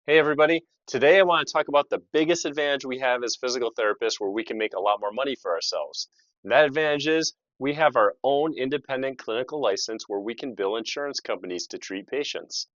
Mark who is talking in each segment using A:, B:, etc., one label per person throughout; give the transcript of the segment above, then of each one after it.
A: Hey everybody, today I want to talk about the biggest advantage we have as physical therapists where we can make a lot more money for ourselves. And that advantage is we have our own independent clinical license where we can bill insurance companies to treat patients.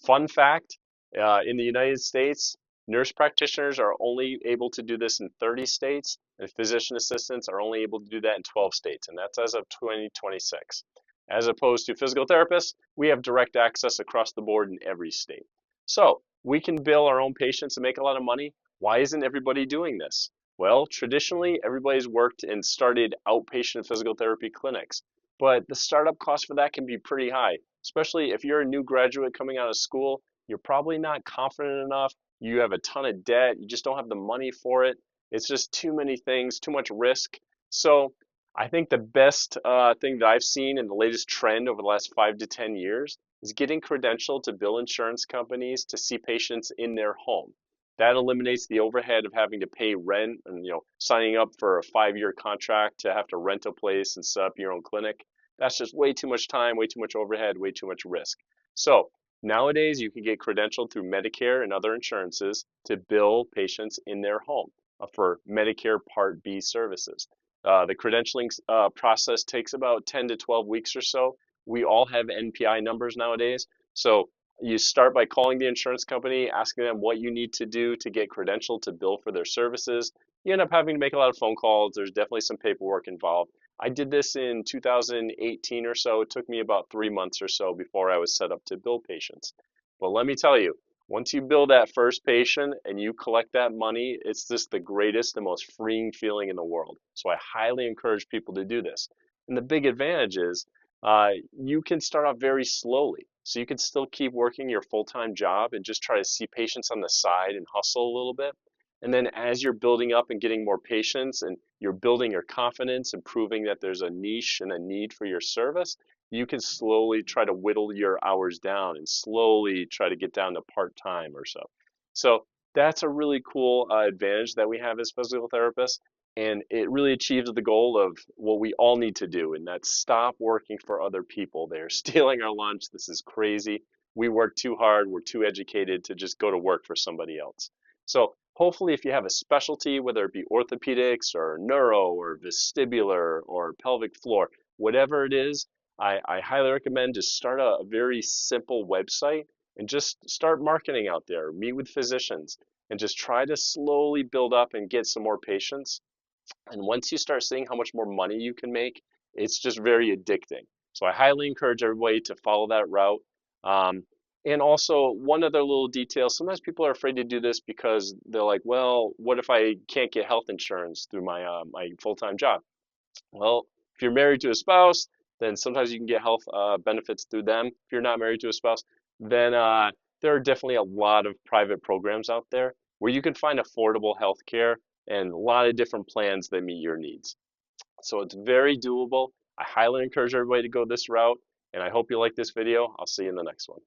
A: Fun fact, in the United States, nurse practitioners are only able to do this in 30 states, and physician assistants are only able to do that in 12 states, and that's as of 2026. As opposed to physical therapists, we have direct access across the board in every state. So, we can bill our own patients and make a lot of money. Why isn't everybody doing this? Well, traditionally, everybody's worked and started outpatient physical therapy clinics, but the startup cost for that can be pretty high, especially if you're a new graduate coming out of school. You're probably not confident enough. You have a ton of debt. You just don't have the money for it. It's just too many things, too much risk. So, I think the best thing that I've seen in the latest trend over the last 5 to 10 years is getting credentialed to bill insurance companies to see patients in their home. That eliminates the overhead of having to pay rent and signing up for a 5-year contract to have to rent a place and set up your own clinic. That's just way too much time, way too much overhead, way too much risk. So nowadays you can get credentialed through Medicare and other insurances to bill patients in their home for Medicare Part B services. The credentialing process takes about 10 to 12 weeks or so. We all have NPI numbers nowadays. So you start by calling the insurance company, asking them what you need to do to get credentialed to bill for their services. You end up having to make a lot of phone calls. There's definitely some paperwork involved. I did this in 2018 or so. It took me about 3 months or so before I was set up to bill patients. But let me tell you, once you bill that first patient and you collect that money, it's just the greatest and most freeing feeling in the world. So I highly encourage people to do this. And the big advantage is you can start off very slowly. So you can still keep working your full-time job and just try to see patients on the side and hustle a little bit. And then as you're building up and getting more patients and you're building your confidence and proving that there's a niche and a need for your service, you can slowly try to whittle your hours down and slowly try to get down to part-time or so. So that's a really cool advantage that we have as physical therapists. And it really achieves the goal of what we all need to do, and that's stop working for other people. They're stealing our lunch. This is crazy. We work too hard. We're too educated to just go to work for somebody else. So hopefully if you have a specialty, whether it be orthopedics or neuro or vestibular or pelvic floor, whatever it is, I highly recommend just start a very simple website and just start marketing out there, meet with physicians, and just try to slowly build up and get some more patients. And once you start seeing how much more money you can make, it's just very addicting. So I highly encourage everybody to follow that route. Um, and also, one other little detail, sometimes people are afraid to do this because they're like, well, what if I can't get health insurance through my full-time job? Well, if you're married to a spouse, then sometimes you can get health benefits through them. If you're not married to a spouse, then there are definitely a lot of private programs out there where you can find affordable health care and a lot of different plans that meet your needs. So it's very doable. I highly encourage everybody to go this route, and I hope you like this video. I'll see you in the next one.